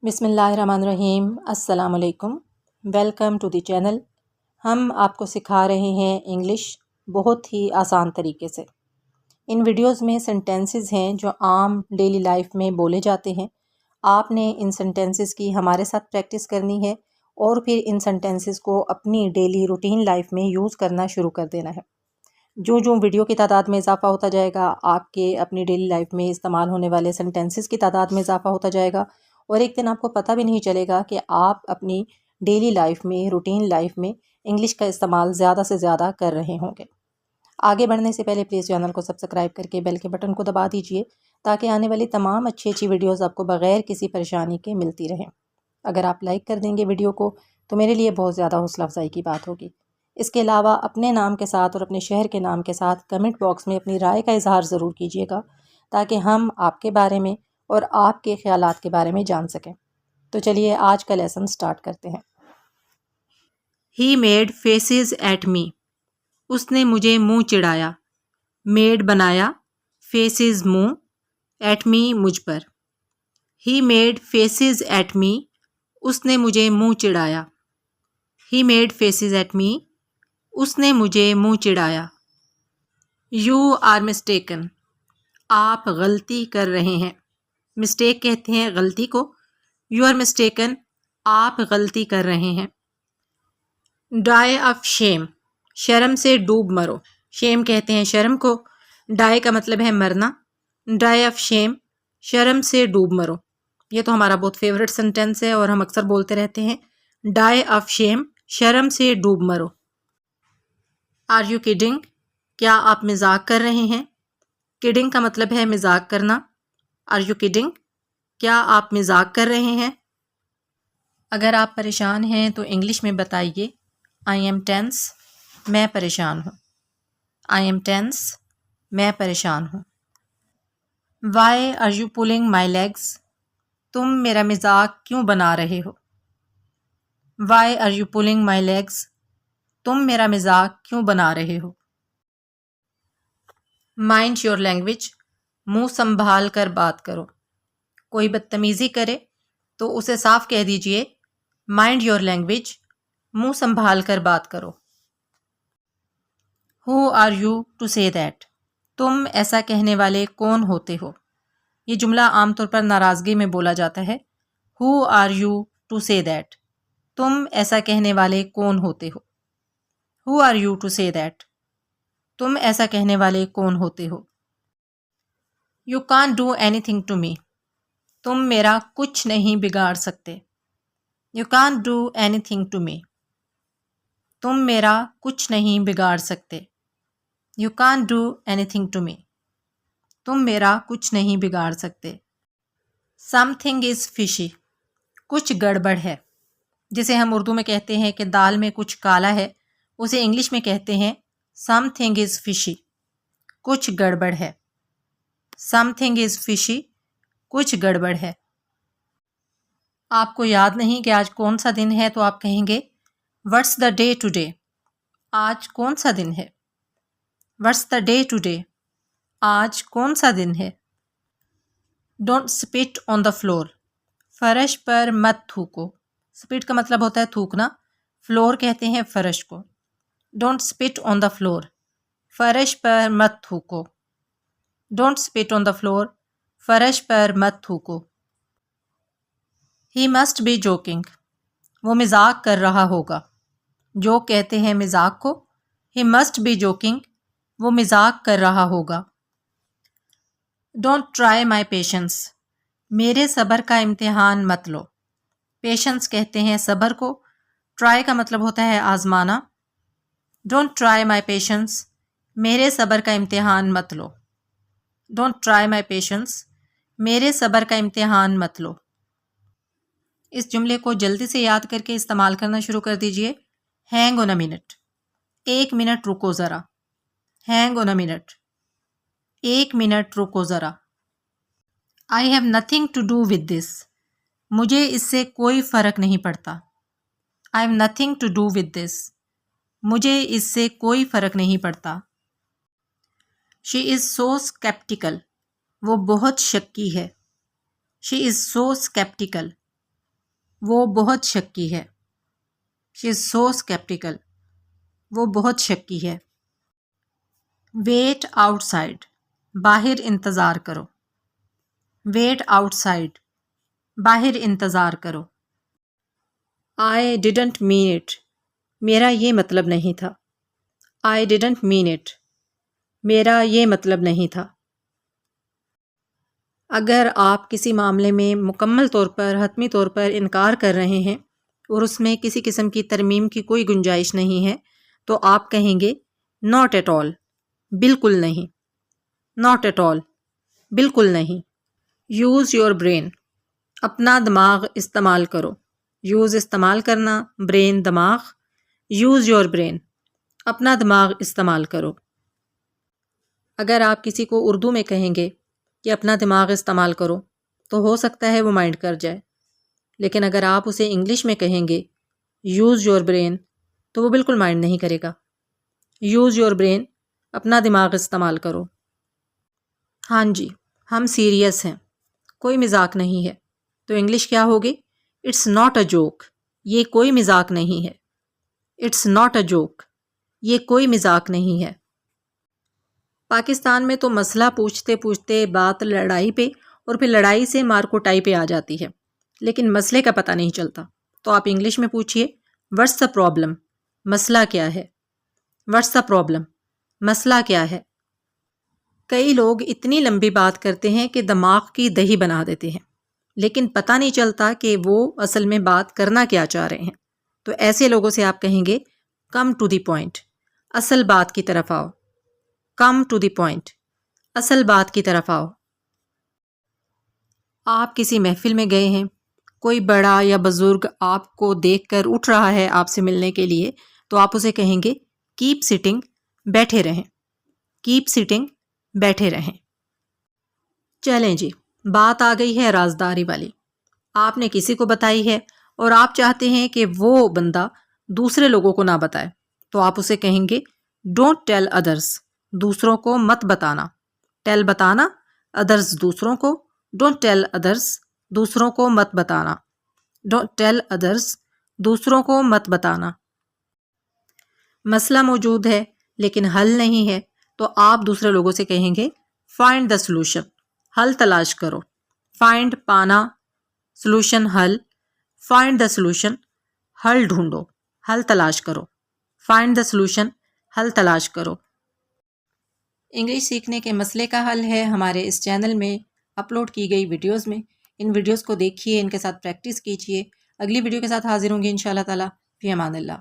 بسم اللہ الرحمن الرحیم۔ السلام علیکم، ویلکم ٹو دی چینل۔ ہم آپ کو سکھا رہے ہیں انگلش بہت ہی آسان طریقے سے۔ ان ویڈیوز میں سینٹینسز ہیں جو عام ڈیلی لائف میں بولے جاتے ہیں۔ آپ نے ان سینٹینسز کی ہمارے ساتھ پریکٹس کرنی ہے اور پھر ان سینٹینسز کو اپنی ڈیلی روٹین لائف میں یوز کرنا شروع کر دینا ہے۔ جو ویڈیو کی تعداد میں اضافہ ہوتا جائے گا، آپ کے اپنی ڈیلی لائف میں استعمال ہونے والے سینٹینسز کی تعداد میں اضافہ ہوتا جائے گا، اور ایک دن آپ کو پتہ بھی نہیں چلے گا کہ آپ اپنی ڈیلی لائف میں، روٹین لائف میں انگلش کا استعمال زیادہ سے زیادہ کر رہے ہوں گے۔ آگے بڑھنے سے پہلے پلیز چینل کو سبسکرائب کر کے بیل کے بٹن کو دبا دیجئے تاکہ آنے والی تمام اچھی ویڈیوز آپ کو بغیر کسی پریشانی کے ملتی رہیں۔ اگر آپ لائک کر دیں گے ویڈیو کو تو میرے لیے بہت زیادہ حوصلہ افزائی کی بات ہوگی۔ اس کے علاوہ اپنے نام کے ساتھ اور اپنے شہر کے نام کے ساتھ کمنٹ باکس میں اپنی رائے کا اظہار ضرور کیجیے گا تاکہ ہم آپ کے بارے میں اور آپ کے خیالات کے بارے میں جان سکیں۔ تو چلیے آج کا لیسن سٹارٹ کرتے ہیں۔ He made faces at me. اس نے مجھے منہ چڑھایا۔ made بنایا، faces منہ، at me مجھ پر۔ He made faces at me. اس نے مجھے منہ چڑھایا۔ He made faces at me. اس نے مجھے منہ چڑھایا۔ You are mistaken. آپ غلطی کر رہے ہیں۔ مسٹیک کہتے ہیں غلطی کو۔ You are mistaken. آپ غلطی کر رہے ہیں۔ Die of shame. شرم سے ڈوب مرو۔ shame کہتے ہیں شرم کو۔ die کا مطلب ہے مرنا۔ die of shame. شرم سے ڈوب مرو۔ یہ تو ہمارا بہت فیوریٹ سینٹینس ہے اور ہم اکثر بولتے رہتے ہیں۔ die of shame. شرم سے ڈوب مرو۔ Are you kidding? کیا آپ مذاق کر رہے ہیں؟ kidding کا مطلب ہے مذاق کرنا۔ Are you kidding? کیا آپ مذاق کر رہے ہیں؟ اگر آپ پریشان ہیں تو انگلش میں بتائیے I am tense. میں پریشان ہوں۔ I am tense. میں پریشان ہوں۔ Why are you pulling my legs? تم میرا مذاق کیوں بنا رہے ہو؟ Why are you pulling my legs? تم میرا مذاق کیوں بنا رہے ہو؟ Mind your language. منہ سنبھال کر بات کرو۔ کوئی بدتمیزی کرے تو اسے صاف کہہ دیجئے مائنڈ یور لینگویج، منہ سنبھال کر بات کرو۔ Who are you to say that? تم ایسا کہنے والے کون ہوتے ہو؟ یہ جملہ عام طور پر ناراضگی میں بولا جاتا ہے۔ Who are you to say that? تم ایسا کہنے والے کون ہوتے ہو؟ Who are you to say that? تم ایسا کہنے والے کون ہوتے ہو؟ You can't do anything to me. تم میرا کچھ نہیں بگاڑ سکتے۔ You can't do anything to me. تم میرا کچھ نہیں بگاڑ سکتے۔ You can't do anything to me. تم میرا کچھ نہیں بگاڑ سکتے۔ Something is fishy. کچھ گڑبڑ ہے۔ جسے ہم اردو میں کہتے ہیں کہ دال میں کچھ کالا ہے، اسے انگلش میں کہتے ہیں Something is fishy. کچھ گڑبڑ ہے۔ Something is fishy. کچھ گڑبڑ ہے۔ آپ کو یاد نہیں کہ آج کون سا دن ہے تو آپ کہیں گے What's the day today? آج کون سا دن ہے؟ What's the day today? آج کون سا دن ہے؟ Don't spit on the floor. فرش پر مت تھوکو۔ spit کا مطلب ہوتا ہے تھوکنا، فلور کہتے ہیں فرش کو۔ Don't spit on the floor. فرش پر مت تھوکو۔ Don't spit on the floor. فرش پر مت تھوکو۔ He must be joking. وہ مذاق کر رہا ہوگا۔ جوک کہتے ہیں مذاق کو۔ He must be joking. وہ مذاق کر رہا ہوگا۔ Don't try my patience. میرے صبر کا امتحان مت لو۔ پیشنس کہتے ہیں صبر کو۔ ٹرائی کا مطلب ہوتا ہے آزمانا۔ Don't try my patience. میرے صبر کا امتحان مت لو۔ Don't try my patience. میرے صبر کا امتحان مت لو۔ اس جملے کو جلدی سے یاد کر کے استعمال کرنا شروع کر دیجئے۔ Hang on a minute. 1 minute رکو ذرا۔ Hang on a minute. 1 minute رکو ذرا۔ I have nothing to do with this. مجھے اس سے کوئی فرق نہیں پڑتا۔ I have nothing to do with this. مجھے اس سے کوئی فرق نہیں پڑتا۔ She is so skeptical. وہ بہت شکی ہے۔ She is so skeptical. وہ بہت شکی ہے. She is so skeptical. وہ بہت شکی ہے. Wait outside. باہر انتظار کرو. Wait outside. باہر انتظار کرو. I didn't mean it. میرا یہ مطلب نہیں تھا. I didn't mean it. میرا یہ مطلب نہیں تھا. اگر آپ کسی معاملے میں مکمل طور پر حتمی طور پر انکار کر رہے ہیں اور اس میں کسی قسم کی ترمیم کی کوئی گنجائش نہیں ہے تو آپ کہیں گے not at all. بالکل نہیں. not at all. بالکل نہیں. Use your brain. اپنا دماغ استعمال کرو. Use استعمال کرنا, brain دماغ. Use your brain. اپنا دماغ استعمال کرو. اگر آپ کسی کو اردو میں کہیں گے کہ اپنا دماغ استعمال کرو تو ہو سکتا ہے وہ مائنڈ کر جائے، لیکن اگر آپ اسے انگلش میں کہیں گے یوز یور برین تو وہ بالکل مائنڈ نہیں کرے گا. یوز یور برین، اپنا دماغ استعمال کرو. ہاں جی، ہم سیریس ہیں، کوئی مذاق نہیں ہے. تو انگلش کیا ہوگی؟ It's not a joke. یہ کوئی مذاق نہیں ہے. It's not a joke. یہ کوئی مذاق نہیں ہے. پاکستان میں تو مسئلہ پوچھتے پوچھتے بات لڑائی پہ اور پھر لڑائی سے مارکوٹائی پہ آ جاتی ہے، لیکن مسئلے کا پتہ نہیں چلتا. تو آپ انگلش میں پوچھئے واٹس دا پرابلم؟ مسئلہ کیا ہے؟ What's the problem? مسئلہ کیا ہے؟ کئی لوگ اتنی لمبی بات کرتے ہیں کہ دماغ کی دہی بنا دیتے ہیں، لیکن پتہ نہیں چلتا کہ وہ اصل میں بات کرنا کیا چاہ رہے ہیں. تو ایسے لوگوں سے آپ کہیں گے کم ٹو دی پوائنٹ. اصل بات کی طرف آؤ. Come to the point. اصل بات کی طرف آؤ. آپ کسی محفل میں گئے ہیں، کوئی بڑا یا بزرگ آپ کو دیکھ کر اٹھ رہا ہے آپ سے ملنے کے لیے، تو آپ اسے کہیں گے کیپ سٹنگ، بیٹھے رہیں. کیپ سٹنگ، بیٹھے رہیں. چلیں جی، بات آ گئی ہے رازداری والی. آپ نے کسی کو بتائی ہے اور آپ چاہتے ہیں کہ وہ بندہ دوسرے لوگوں کو نہ بتائے، تو آپ اسے کہیں گے ڈونٹ ٹیل ادرس. دوسروں کو مت بتانا. ٹیل بتانا، ادرس دوسروں کو. ڈونٹ ٹیل ادرس، دوسروں کو مت بتانا. ڈونٹ ٹیل ادرس، دوسروں کو مت بتانا. مسئلہ موجود ہے لیکن حل نہیں ہے تو آپ دوسرے لوگوں سے کہیں گے فائنڈ دا سلوشن. حل تلاش کرو. فائنڈ پانا، سلوشن حل. فائنڈ دا سلوشن، حل ڈھونڈو، حل تلاش کرو. فائنڈ دا سلوشن، حل تلاش کرو. انگلش سیکھنے کے مسئلے کا حل ہے ہمارے اس چینل میں اپلوڈ کی گئی ویڈیوز میں. ان ویڈیوز کو دیکھیے، ان کے ساتھ پریکٹس کیجیے. اگلی ویڈیو کے ساتھ حاضر ہوں گی انشاءاللہ تعالی. فی امان اللہ.